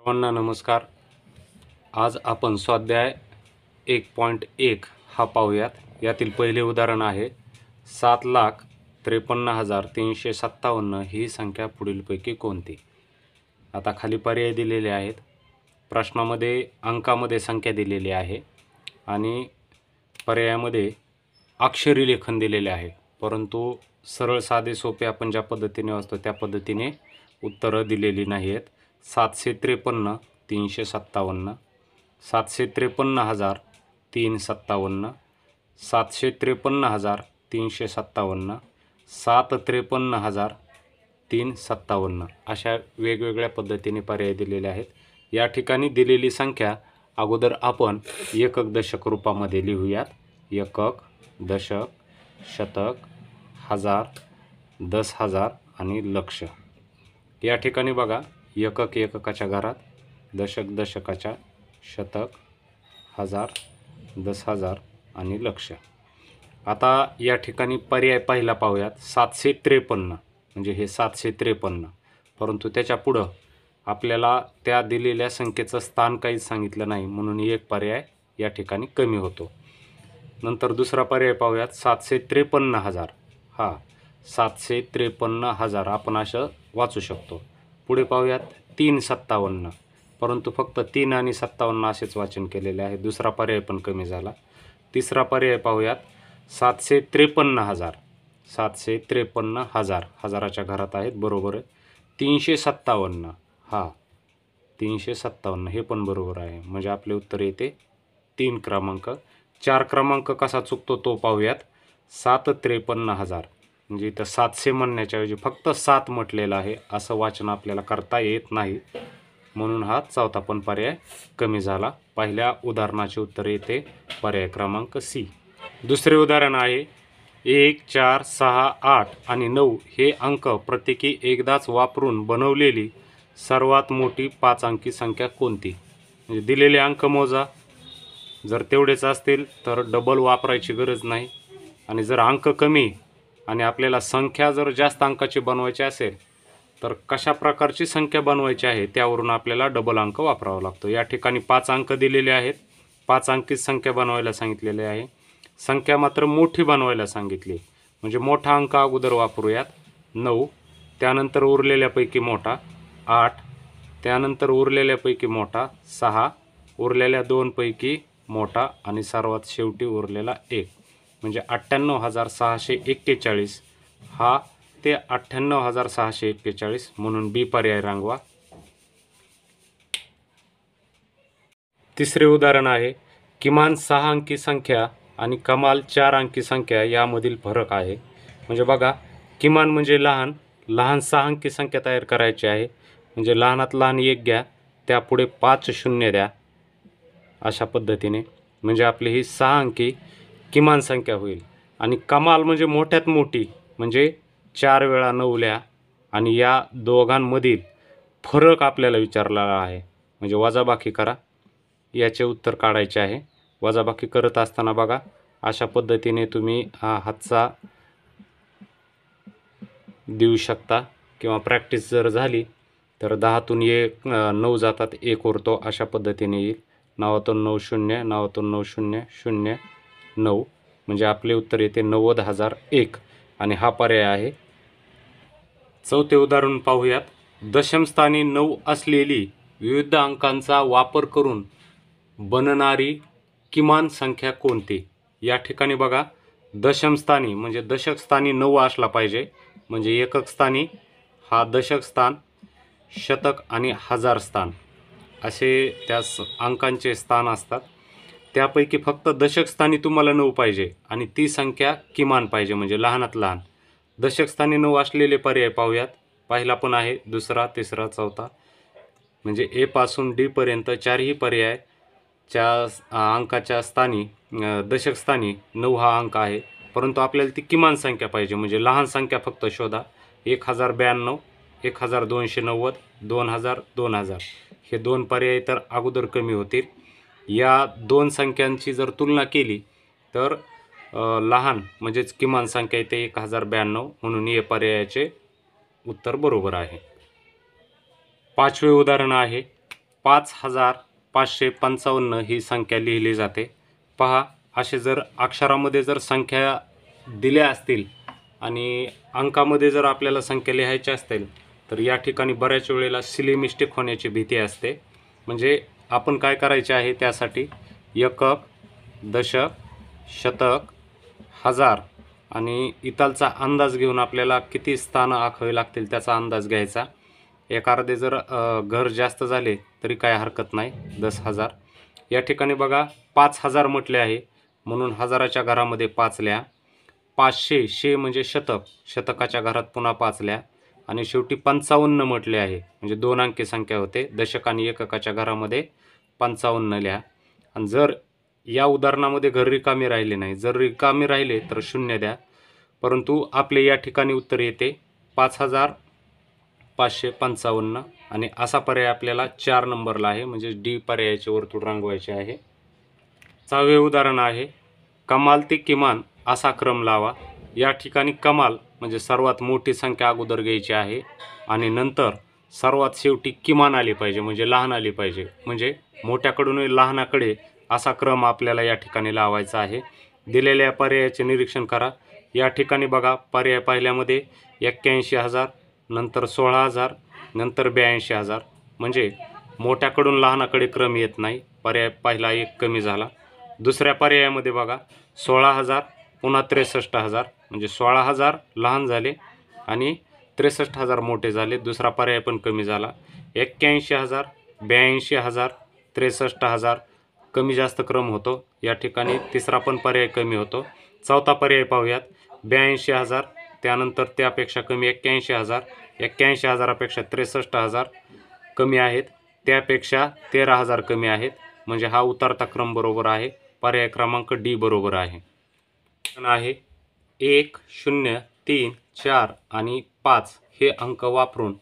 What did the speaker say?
सर्वांना नमस्कार। आज आपण स्वाध्याय 1.1 हा पाहूयात। यातील पहिले उदाहरण आहे 7,53,357 ही संख्या पुढीलपैकी कोणती। आता खाली पर्याय दिलेले आहेत। प्रश्नामध्ये अंकामध्ये संख्या दिलेली आहे आणि पर्यायामध्ये अक्षरी लेखन दिलेले आहे, परंतु सरळ साधे सोपे आपण ज्या पद्धतीने वाचतो त्या पद्धतीने उत्तरं दिलेली नाहीत। 753,357, 753,357, 753,357, 753,357 अशा वेगवेगळ्या पद्धतीने पर्याय दिलेले आहेत। या ठिकाणी दिलेली संख्या अगोदर आपण एकक दशक रूपामध्ये लिहूयात। एकक, दशक, शतक, हजार, 10,000 आणि लक्ष। या ठिकाणी बघा, एकक एककाच्या घरात, दशक दशकाच्या, शतक, हजार, 10,000 आणि लक्ष। आता या ठिकाणी पर्याय पहिला पाहूयात। 753 म्हणजे हे 753, परंतु त्याच्या पुढं आपल्याला त्या दिलेल्या संख्येचं स्थान काहीच सांगितलं नाही, म्हणून एक पर्याय या ठिकाणी कमी होतो। नंतर दुसरा पर्याय पाहूयात 753,000। हा 753,000 आपण असं वाचू शकतो। पुढे पाहूयात 357, परंतु फक्त 3 आणि 57 असेच वाचन केलेले आहे, दुसरा पर्याय पण कमी झाला। तिसरा पर्याय पाहूयात 753,000। 753,000 हजाराच्या घरात आहेत, बरोबर आहे। 357, हा 357 हे पण बरोबर आहे, म्हणजे आपले उत्तर येते 3 क्रमांक। 4 क्रमांक कसा चुकतो तो पाहूयात। 753,000 म्हणजे इथं 700 म्हणण्याच्या ऐवजी फक्त 7 म्हटलेलं आहे, असं वाचन आपल्याला करता येत नाही, म्हणून हा चौथा पण पर्याय कमी झाला। पहिल्या उदाहरणाचे उत्तर येते पर्याय क्रमांक सी। दुसरे उदाहरण आहे 1, 4, 6, 8 आणि 9 हे अंक प्रत्येकी एकदाच वापरून बनवलेली सर्वात मोठी 5 अंकी संख्या कोणती। म्हणजे दिलेले अंक मोजा, जर तेवढेच असतील तर डबल वापरायची गरज नाही, आणि जर अंक कमी आणि आपल्याला संख्या जर जास्त अंकाची बनवायची असेल तर कशा प्रकारची संख्या बनवायची आहे त्यावरून आपल्याला डबल अंक वापरावा लागतो। या ठिकाणी 5 अंक दिलेले आहेत, 5 अंकी संख्या बनवायला सांगितलेले आहे। संख्या मात्र मोठी बनवायला सांगितली, म्हणजे मोठा अंक अगोदर वापरूयात 9, त्यानंतर उरलेल्यापैकी मोठा 8, त्यानंतर उरलेल्यापैकी मोठा 6, उरलेल्या 2 पैकी मोठा आणि सर्वात शेवटी उरलेला 1, म्हणजे 98,641 हा ते 98,641, म्हणून बी पर्याय रांगवा। तिसरे उदाहरण आहे किमान 6 अंकी संख्या आणि कमाल 4 अंकी संख्या यामधील फरक आहे। म्हणजे बघा, किमान म्हणजे लहान 6 अंकी संख्या तयार करायची आहे, म्हणजे लहानात लहान 1 घ्या, त्यापुढे 5 शून्य द्या, अशा पद्धतीने म्हणजे आपली ही 6 अंकी किमान संख्या होईल। आणि कमाल म्हणजे मोठ्यात मोठी, म्हणजे 4 वेळा 9 लिहा, आणि या दोघांमधील फरक आपल्याला विचारलेला आहे, म्हणजे वजाबाकी करा, याचे उत्तर काढायचे आहे। वजाबाकी करत असताना बघा, अशा पद्धतीने तुम्ही हातचा देऊ शकता, किंवा प्रॅक्टिस जर झाली तर 10तून 9 जातात, 1 उरतो, अशा पद्धतीने येईल। 9तून 9 शून्य, 9तून 9 शून्य, 0, 9, म्हणजे आपले उत्तर येते 90,001, आणि हा पर्याय आहे। चौथे उदाहरण पाहूयात। दशमस्थानी 9 असलेली विविध अंकांचा वापर करून बनणारी किमान संख्या कोणती। या ठिकाणी बघा, दशमस्थानी म्हणजे दशक स्थानी 9 असला पाहिजे, म्हणजे एकक स्थानी हा दशक स्थान, शतक आणि हजार स्थान असे त्या अंकांचे स्थान असतात। त्यापैकी फक्त दशक स्थानी तुम्हाला 9 पाहिजे आणि ती संख्या किमान पाहिजे, म्हणजे लहानात लहान। दशक स्थानी 9 असलेले पर्याय पाहूयात। पहिला पण आहे, दुसरा, तिसरा, चौथा, म्हणजे ए पासून डी पर्यंत चारही पर्याय च्या अंकाच्या स्थानी दशक स्थानी 9 हा अंक आहे, परंतु आपल्याला ती किमान संख्या पाहिजे, म्हणजे लहान संख्या फक्त शोधा। 1092, 1290, 2000, 2000 हे 2 पर्याय तर अगोदर कमी होतील। या 2 संख्यांची जर तुलना केली तर लहान म्हणजेच किमान संख्या येते 1092, म्हणून या पर्यायाचे उत्तर बरोबर आहे। पाचवे उदाहरण आहे 5555 ही संख्या लिहिली जाते। पहा, असे जर अक्षरामध्ये जर संख्या दिल्या असतील आणि अंकामध्ये जर आपल्याला संख्या लिहायच्या असतील तर या ठिकाणी बऱ्याच वेळेला सिली मिस्टेक होण्याची भीती असते। म्हणजे आपण काय करायचे आहे त्यासाठी एकक, दशक, शतक, हजार आणि इतालचा अंदाज घेऊन आपल्याला किती स्थानं आखावी लागतील त्याचा अंदाज घ्यायचा। एक अर्धे जर घर जास्त झाले तरी काय हरकत नाही, 10,000। या ठिकाणी बघा 5,000 म्हटले आहे म्हणून हजाराच्या घरामध्ये 5 लिहा। 500, शे म्हणजे शतक, शतकाच्या घरात पुन्हा 5 लिहा आणि शेवटी 55 म्हटले आहे म्हणजे 2 अंकी संख्या होते, दशक आणि एककाच्या घरामध्ये 55 लिहा। आणि जर या उदाहरणामध्ये घर रिकामी राहिले नाही, जर रिकामी राहिले तर 0 द्या, परंतु आपले या ठिकाणी उत्तर येते 5,555 आणि असा पर्याय आपल्याला 4 नंबरला आहे, म्हणजे डी पर्यायाचे वर्तुळ रंगवायचे आहे। 6वे उदाहरण आहे कमाल ते किमान असा क्रम लावा। या ठिकाणी कमाल म्हणजे सर्वात मोठी संख्या अगोदर घ्यायची आहे आणि नंतर सर्वात शेवटी किमान आली पाहिजे, म्हणजे लहान आली पाहिजे, म्हणजे मोठ्याकडून लहानाकडे असा क्रम आपल्याला या ठिकाणी लावायचा आहे। दिलेल्या पर्यायाचे निरीक्षण करा। या ठिकाणी बघा, पर्याय पहिल्यामध्ये 81,000, नंतर 16,000, नंतर 82,000, म्हणजे मोठ्याकडून लहानाकडे क्रम येत नाही, पर्याय पहिला एक कमी झाला। दुसऱ्या पर्यायामध्ये बघा 16,000 पुन्हा 63,000, म्हणजे 16,000 लहान झाले आणि 63,000 मोठे झाले, दुसरा पर्याय पण कमी झाला। 81,000, 82,000, 63,000 कमी जास्त क्रम होतो, या ठिकाणी तिसरा पण पर्याय कमी होतो। चौथा पर्याय पाहूयात, 82,000, त्यानंतर त्यापेक्षा कमी 81,000, 81,000पेक्षा 63,000 कमी आहेत, त्यापेक्षा 13,000 कमी आहेत, म्हणजे हा उतरता क्रम बरोबर आहे, पर्याय क्रमांक डी बरोबर आहे। 1, 0, 3, 4 आणि 5 हे अंक वापरून